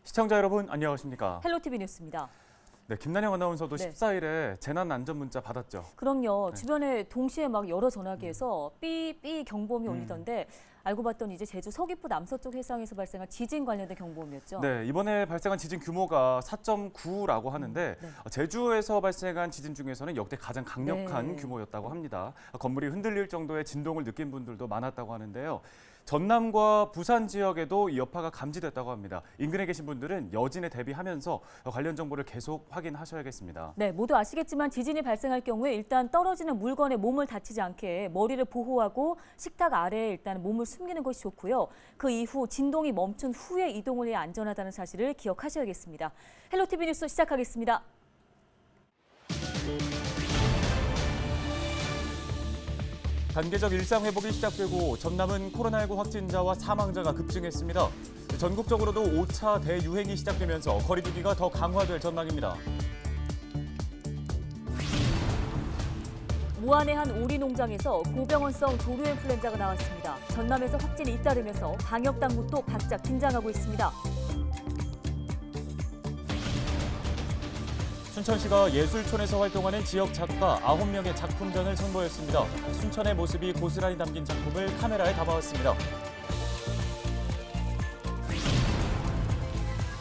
시청자 여러분 안녕하십니까? 헬로티비 뉴스입니다. 네, 김난영 아나운서도 네. 14일에 재난 안전 문자 받았죠. 그럼요. 네. 주변에 동시에 막 여러 전화기에서 삐삐 경보음이 울리던데 알고 봤더니 이제 제주 서귀포 남서쪽 해상에서 발생한 지진 관련된 경보음이었죠. 네, 이번에 발생한 지진 규모가 4.9라고 하는데 네. 제주에서 발생한 지진 중에서는 역대 가장 강력한 네. 규모였다고 합니다. 건물이 흔들릴 정도의 진동을 느낀 분들도 많았다고 하는데요. 전남과 부산 지역에도 이 여파가 감지됐다고 합니다. 인근에 계신 분들은 여진에 대비하면서 관련 정보를 계속 확인하셔야겠습니다. 네, 모두 아시겠지만 지진이 발생할 경우에 일단 떨어지는 물건에 몸을 다치지 않게 머리를 보호하고 식탁 아래에 일단 몸을 숨기는 것이 좋고요. 그 이후 진동이 멈춘 후에 이동을 해야 안전하다는 사실을 기억하셔야겠습니다. 헬로티비 뉴스 시작하겠습니다. 단계적 일상 회복이 시작되고 전남은 코로나19 확진자와 사망자가 급증했습니다. 전국적으로도 5차 대유행이 시작되면서 거리 두기가 더 강화될 전망입니다. 무안의 한 오리 농장에서 고병원성 조류 인플루엔자가 나왔습니다. 전남에서 확진이 잇따르면서 방역 당국도 바짝 긴장하고 있습니다. 순천시가 예술촌에서 활동하는 지역 작가 9명의 작품전을 선보였습니다. 순천의 모습이 고스란히 담긴 작품을 카메라에 담아왔습니다.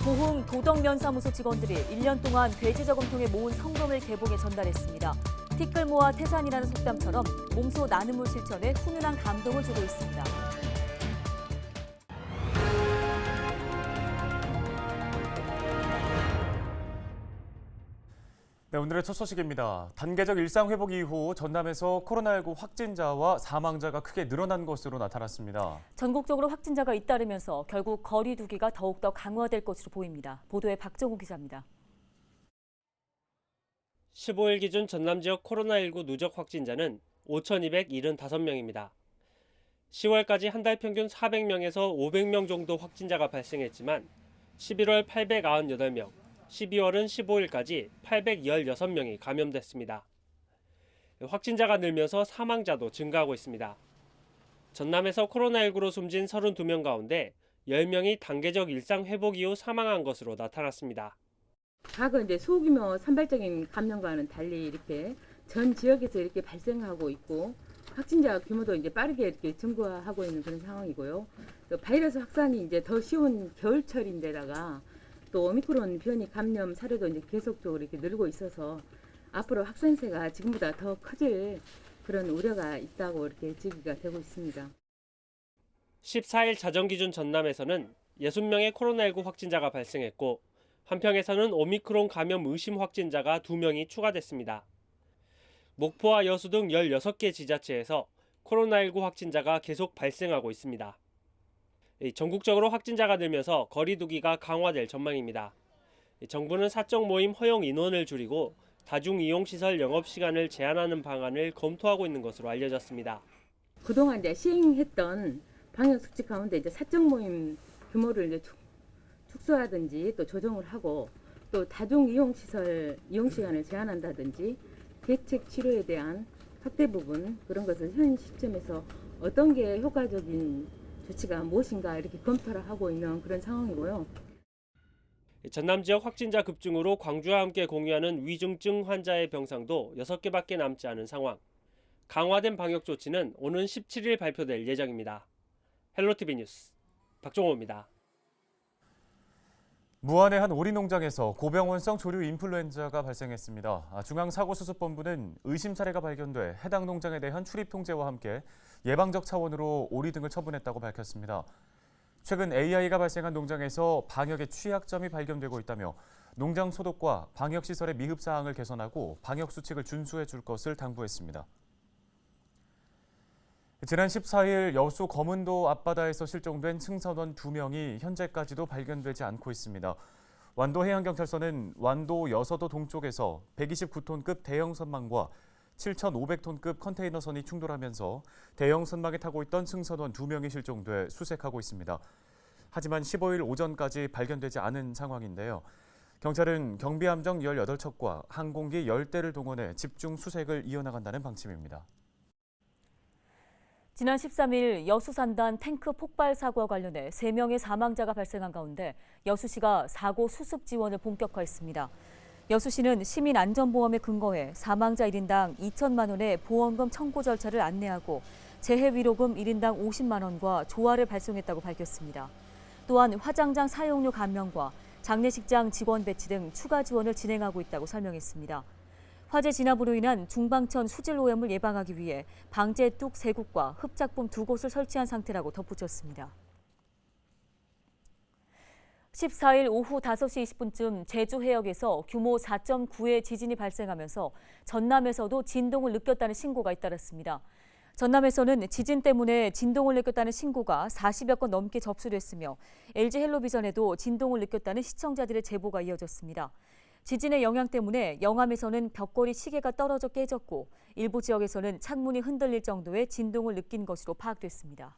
보흥 도덕면사무소 직원들이 1년 동안 돼지 저금통에 모은 성금을 개봉에 전달했습니다. 티끌 모아 태산이라는 속담처럼 몸소 나눔을 실천해 훈훈한 감동을 주고 있습니다. 네, 오늘의 첫 소식입니다. 단계적 일상 회복 이후 전남에서 코로나19 확진자와 사망자가 크게 늘어난 것으로 나타났습니다. 전국적으로 확진자가 잇따르면서 결국 거리 두기가 더욱더 강화될 것으로 보입니다. 보도에 박정우 기자입니다. 15일 기준 전남 지역 코로나19 누적 확진자는 5,275명입니다. 10월까지 한 달 평균 400명에서 500명 정도 확진자가 발생했지만 11월 898명, 12월은 15일까지 816명이 감염됐습니다. 확진자가 늘면서 사망자도 증가하고 있습니다. 전남에서 코로나19로 숨진 32명 가운데 10명이 단계적 일상 회복 이후 사망한 것으로 나타났습니다. 과거 이제 소규모 산발적인 감염과는 달리 이렇게 전 지역에서 이렇게 발생하고 있고 확진자 규모도 이제 빠르게 이렇게 증가하고 있는 그런 상황이고요. 또 바이러스 확산이 이제 더 쉬운 겨울철인데다가 또 오미크론 변이 감염 사례도 이제 계속적으로 이렇게 늘고 있어서 앞으로 확산세가 지금보다 더 커질 그런 우려가 있다고 이렇게 제기가 되고 있습니다. 14일 자정 기준 전남에서는 60명의 코로나19 확진자가 발생했고 한평에서는 오미크론 감염 의심 확진자가 2명이 추가됐습니다. 목포와 여수 등 16개 지자체에서 코로나19 확진자가 계속 발생하고 있습니다. 전국적으로 확진자가 늘면서 거리 두기가 강화될 전망입니다. 정부는 사적 모임 허용 인원을 줄이고 다중이용시설 영업시간을 제한하는 방안을 검토하고 있는 것으로 알려졌습니다. 그동안 이제 시행했던 방역 수칙 가운데 이제 사적 모임 규모를 이제 축소하든지 또 조정을 하고 또 다중 이용 시설 이용 시간을 제한한다든지 대책 치료에 대한 확대 부분 그런 것을 현 시점에서 어떤 게 효과적인 조치가 무엇인가 이렇게 검토를 하고 있는 그런 상황이고요. 전남 지역 확진자 급증으로 광주와 함께 공유하는 위중증 환자의 병상도 6개밖에 남지 않은 상황. 강화된 방역 조치는 오는 17일 발표될 예정입니다. 헬로티비 뉴스 박종호입니다. 무안의 한 오리 농장에서 고병원성 조류 인플루엔자가 발생했습니다. 중앙사고수습본부는 의심 사례가 발견돼 해당 농장에 대한 출입 통제와 함께 예방적 차원으로 오리 등을 처분했다고 밝혔습니다. 최근 AI가 발생한 농장에서 방역에 취약점이 발견되고 있다며 농장 소독과 방역시설의 미흡 사항을 개선하고 방역 수칙을 준수해 줄 것을 당부했습니다. 지난 14일 여수 검은도 앞바다에서 실종된 승선원 2명이 현재까지도 발견되지 않고 있습니다. 완도해양경찰서는 완도 여서도 동쪽에서 129톤급 대형 선망과 7,500톤급 컨테이너선이 충돌하면서 대형 선망에 타고 있던 승선원 2명이 실종돼 수색하고 있습니다. 하지만 15일 오전까지 발견되지 않은 상황인데요. 경찰은 경비함정 18척과 항공기 10대를 동원해 집중 수색을 이어나간다는 방침입니다. 지난 13일 여수산단 탱크 폭발 사고와 관련해 3명의 사망자가 발생한 가운데 여수시가 사고 수습 지원을 본격화했습니다. 여수시는 시민 안전보험에 근거해 사망자 1인당 2천만 원의 보험금 청구 절차를 안내하고 재해 위로금 1인당 50만 원과 조화를 발송했다고 밝혔습니다. 또한 화장장 사용료 감면과 장례식장 직원 배치 등 추가 지원을 진행하고 있다고 설명했습니다. 화재 진압으로 인한 중방천 수질 오염을 예방하기 위해 방제 뚝 3곳과 흡작품 2곳을 설치한 상태라고 덧붙였습니다. 14일 오후 5시 20분쯤 제주 해역에서 규모 4.9의 지진이 발생하면서 전남에서도 진동을 느꼈다는 신고가 잇따랐습니다. 전남에서는 지진 때문에 진동을 느꼈다는 신고가 40여 건 넘게 접수됐으며 LG 헬로비전에도 진동을 느꼈다는 시청자들의 제보가 이어졌습니다. 지진의 영향 때문에 영암에서는 벽걸이 시계가 떨어져 깨졌고 일부 지역에서는 창문이 흔들릴 정도의 진동을 느낀 것으로 파악됐습니다.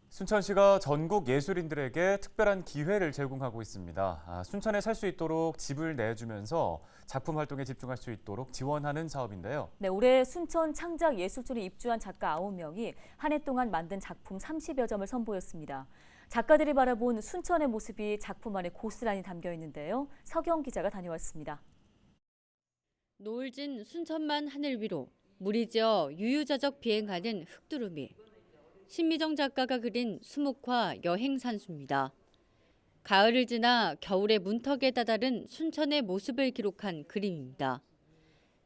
순천시가 전국 예술인들에게 특별한 기회를 제공하고 있습니다. 순천에 살 수 있도록 집을 내주면서 작품 활동에 집중할 수 있도록 지원하는 사업인데요. 네, 올해 순천 창작예술촌에 입주한 작가 9명이 한 해 동안 만든 작품 30여 점을 선보였습니다. 작가들이 바라본 순천의 모습이 작품 안에 고스란히 담겨 있는데요. 서경 기자가 다녀왔습니다. 노을 진 순천만 하늘 위로 물이 지어 유유자적 비행하는 흙두루미. 신미정 작가가 그린 수묵화 여행산수입니다. 가을을 지나 겨울의 문턱에 다다른 순천의 모습을 기록한 그림입니다.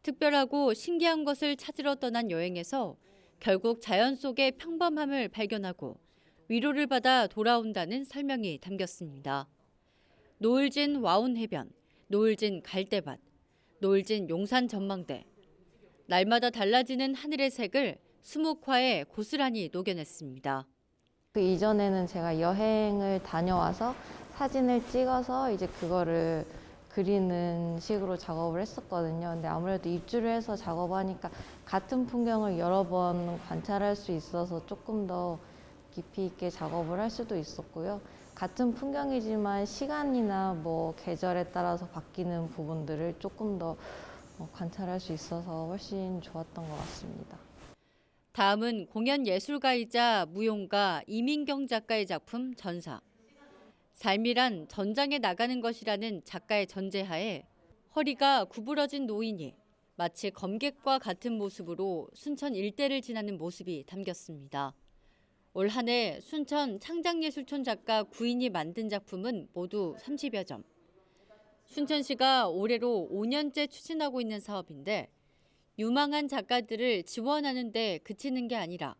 특별하고 신기한 것을 찾으러 떠난 여행에서 결국 자연 속의 평범함을 발견하고 위로를 받아 돌아온다는 설명이 담겼습니다. 노을진 와운해변, 노을진 갈대밭, 노을진 용산 전망대. 날마다 달라지는 하늘의 색을 수묵화에 고스란히 녹여냈습니다. 그 이전에는 제가 여행을 다녀와서 사진을 찍어서 이제 그거를 그리는 식으로 작업을 했었거든요. 근데 아무래도 입주를 해서 작업하니까 같은 풍경을 여러 번 관찰할 수 있어서 조금 더 깊이 있게 작업을 할 수도 있었고요. 같은 풍경이지만 시간이나 뭐 계절에 따라서 바뀌는 부분들을 조금 더 관찰할 수 있어서 훨씬 좋았던 것 같습니다. 다음은 공연예술가이자 무용가 이민경 작가의 작품 전사. 삶이란 전장에 나가는 것이라는 작가의 전제하에 허리가 구부러진 노인이 마치 검객과 같은 모습으로 순천 일대를 지나는 모습이 담겼습니다. 올 한 해 순천 창작예술촌 작가 9인이 만든 작품은 모두 30여 점. 순천시가 올해로 5년째 추진하고 있는 사업인데 유망한 작가들을 지원하는 데 그치는 게 아니라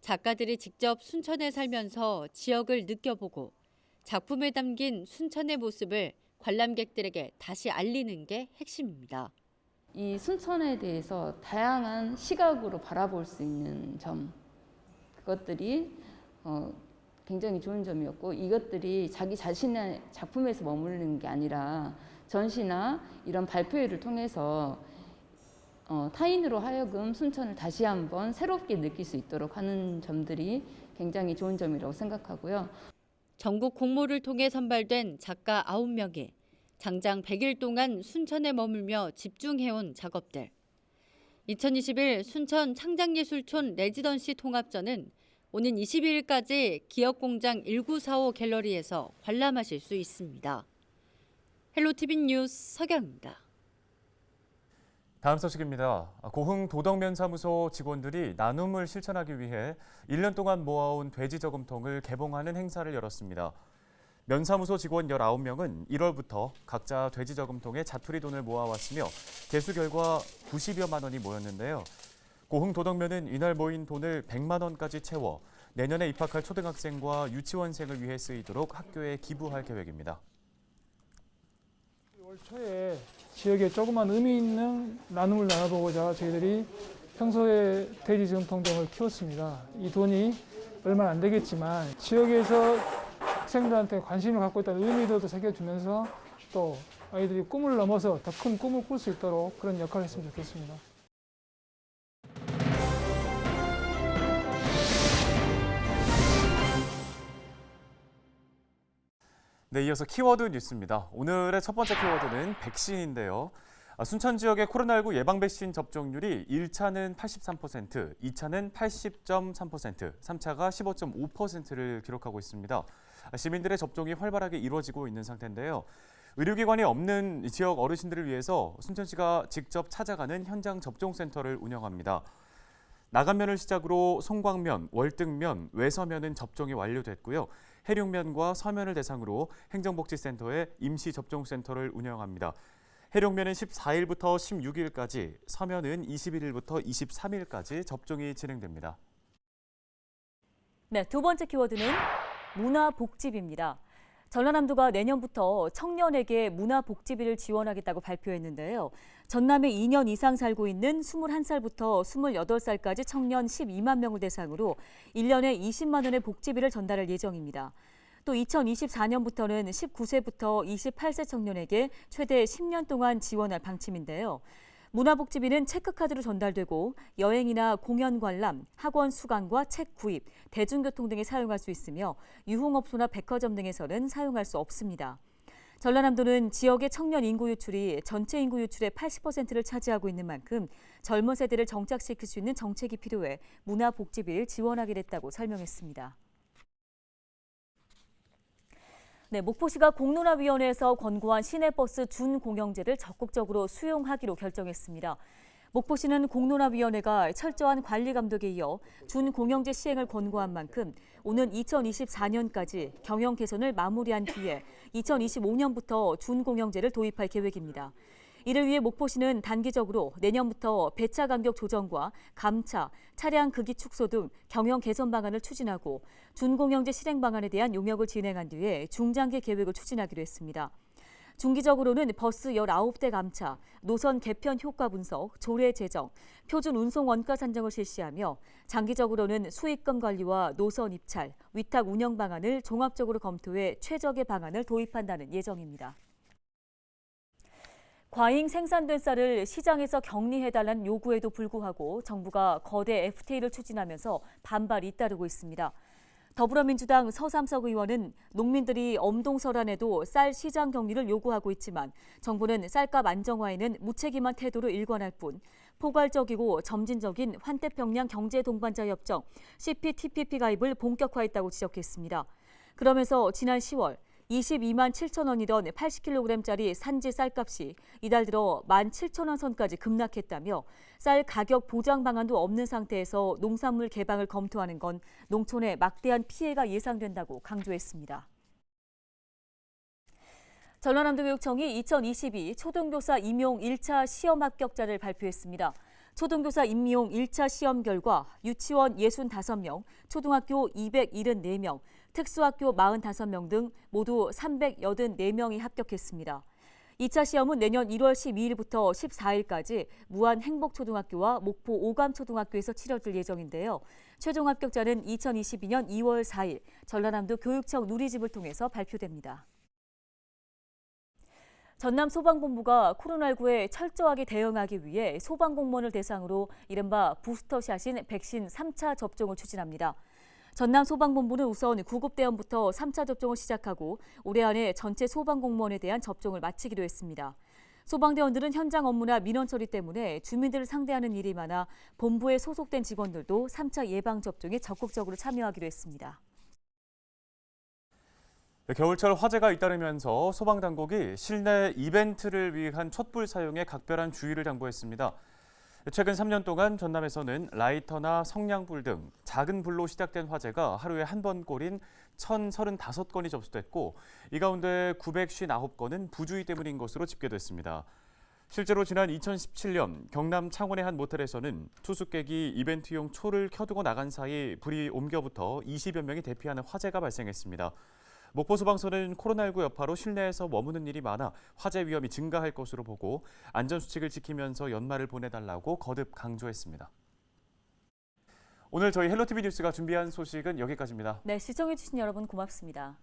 작가들이 직접 순천에 살면서 지역을 느껴보고 작품에 담긴 순천의 모습을 관람객들에게 다시 알리는 게 핵심입니다. 이 순천에 대해서 다양한 시각으로 바라볼 수 있는 점, 그것들이 굉장히 좋은 점이었고, 이것들이 자기 자신의 작품에서 머무르는 게 아니라 전시나 이런 발표회를 통해서 타인으로 하여금 순천을 다시 한번 새롭게 느낄 수 있도록 하는 점들이 굉장히 좋은 점이라고 생각하고요. 전국 공모를 통해 선발된 작가 9명이 장장 100일 동안 순천에 머물며 집중해온 작업들. 2021 순천 창작예술촌 레지던시 통합전은 오는 22일까지 기업공장 1945 갤러리에서 관람하실 수 있습니다. 헬로티비 뉴스 서경입니다. 다음 소식입니다. 고흥 도덕면사무소 직원들이 나눔을 실천하기 위해 1년 동안 모아온 돼지 저금통을 개봉하는 행사를 열었습니다. 면사무소 직원 19명은 1월부터 각자 돼지 저금통에 자투리 돈을 모아왔으며 개수 결과 90여만 원이 모였는데요. 고흥 도덕면은 이날 모인 돈을 100만 원까지 채워 내년에 입학할 초등학생과 유치원생을 위해 쓰이도록 학교에 기부할 계획입니다. 올 초에 지역에 조그만 의미 있는 나눔을 나눠보고자 저희들이 평소에 돼지 저금통 등을 키웠습니다. 이 돈이 얼마 안 되겠지만 지역에서 학생들한테 관심을 갖고 있다는 의미도 새겨주면서 또 아이들이 꿈을 넘어서 더 큰 꿈을 꿀 수 있도록 그런 역할을 했으면 좋겠습니다. 네, 이어서 키워드 뉴스입니다. 오늘의 첫 번째 키워드는 백신인데요. 순천 지역의 코로나19 예방 백신 접종률이 1차는 83%, 2차는 80.3%, 3차가 15.5%를 기록하고 있습니다. 시민들의 접종이 활발하게 이루어지고 있는 상태인데요. 의료기관이 없는 지역 어르신들을 위해서 순천시가 직접 찾아가는 현장 접종센터를 운영합니다. 나간면을 시작으로 송광면, 월등면, 외서면은 접종이 완료됐고요. 해룡면과 서면을 대상으로 행정복지센터에 임시접종센터를 운영합니다. 해룡면은 14일부터 16일까지, 서면은 21일부터 23일까지 접종이 진행됩니다. 네, 두 번째 키워드는 문화복지비입니다. 전라남도가 내년부터 청년에게 문화복지비를 지원하겠다고 발표했는데요. 전남에 2년 이상 살고 있는 21살부터 28살까지 청년 12만 명을 대상으로 1년에 20만 원의 복지비를 전달할 예정입니다. 또 2024년부터는 19세부터 28세 청년에게 최대 10년 동안 지원할 방침인데요. 문화복지비는 체크카드로 전달되고 여행이나 공연 관람, 학원 수강과 책 구입, 대중교통 등에 사용할 수 있으며 유흥업소나 백화점 등에서는 사용할 수 없습니다. 전라남도는 지역의 청년 인구 유출이 전체 인구 유출의 80%를 차지하고 있는 만큼 젊은 세대를 정착시킬 수 있는 정책이 필요해 문화복지비를 지원하게 됐다고 설명했습니다. 네, 목포시가 공론화위원회에서 권고한 시내버스 준공영제를 적극적으로 수용하기로 결정했습니다. 목포시는 공론화위원회가 철저한 관리 감독에 이어 준공영제 시행을 권고한 만큼 오는 2024년까지 경영 개선을 마무리한 뒤에 2025년부터 준공영제를 도입할 계획입니다. 이를 위해 목포시는 단기적으로 내년부터 배차 간격 조정과 감차, 차량 크기 축소 등 경영 개선 방안을 추진하고 준공영제 실행 방안에 대한 용역을 진행한 뒤에 중장기 계획을 추진하기로 했습니다. 중기적으로는 버스 19대 감차, 노선 개편 효과 분석, 조례 제정, 표준 운송 원가 산정을 실시하며 장기적으로는 수익금 관리와 노선 입찰, 위탁 운영 방안을 종합적으로 검토해 최적의 방안을 도입한다는 예정입니다. 과잉 생산된 쌀을 시장에서 격리해달라는 요구에도 불구하고 정부가 거대 FTA를 추진하면서 반발이 잇따르고 있습니다. 더불어민주당 서삼석 의원은 농민들이 엄동설안에도 쌀 시장 격리를 요구하고 있지만 정부는 쌀값 안정화에는 무책임한 태도로 일관할 뿐 포괄적이고 점진적인 환태평양 경제동반자 협정 CPTPP 가입을 본격화했다고 지적했습니다. 그러면서 지난 10월 22만 7천 원이던 80kg짜리 산지 쌀값이 이달 들어 17,000원 선까지 급락했다며 쌀 가격 보장 방안도 없는 상태에서 농산물 개방을 검토하는 건 농촌에 막대한 피해가 예상된다고 강조했습니다. 전라남도교육청이 2022 초등교사 임용 1차 시험 합격자를 발표했습니다. 초등교사 임용 1차 시험 결과 유치원 65명, 초등학교 274명, 특수학교 45명 등 모두 384명이 합격했습니다. 2차 시험은 내년 1월 12일부터 14일까지 무안 행복초등학교와 목포 오감초등학교에서 치러질 예정인데요. 최종 합격자는 2022년 2월 4일 전라남도 교육청 누리집을 통해서 발표됩니다. 전남 소방본부가 코로나19에 철저하게 대응하기 위해 소방공무원을 대상으로 이른바 부스터샷인 백신 3차 접종을 추진합니다. 전남 소방본부는 우선 구급대원부터 3차 접종을 시작하고 올해 안에 전체 소방공무원에 대한 접종을 마치기로 했습니다. 소방대원들은 현장 업무나 민원 처리 때문에 주민들을 상대하는 일이 많아 본부에 소속된 직원들도 3차 예방접종에 적극적으로 참여하기로 했습니다. 겨울철 화재가 잇따르면서 소방당국이 실내 이벤트를 위한 촛불 사용에 각별한 주의를 당부했습니다. 최근 3년 동안 전남에서는 라이터나 성냥불 등 작은 불로 시작된 화재가 하루에 한 번꼴인 1,035건이 접수됐고 이 가운데 959건은 부주의 때문인 것으로 집계됐습니다. 실제로 지난 2017년 경남 창원의 한 모텔에서는 투숙객이 이벤트용 초를 켜두고 나간 사이 불이 옮겨붙어 20여 명이 대피하는 화재가 발생했습니다. 목포소방서는 코로나19 여파로 실내에서 머무는 일이 많아 화재 위험이 증가할 것으로 보고 안전수칙을 지키면서 연말을 보내달라고 거듭 강조했습니다. 오늘 저희 헬로티비 뉴스가 준비한 소식은 여기까지입니다. 네, 시청해주신 여러분 고맙습니다.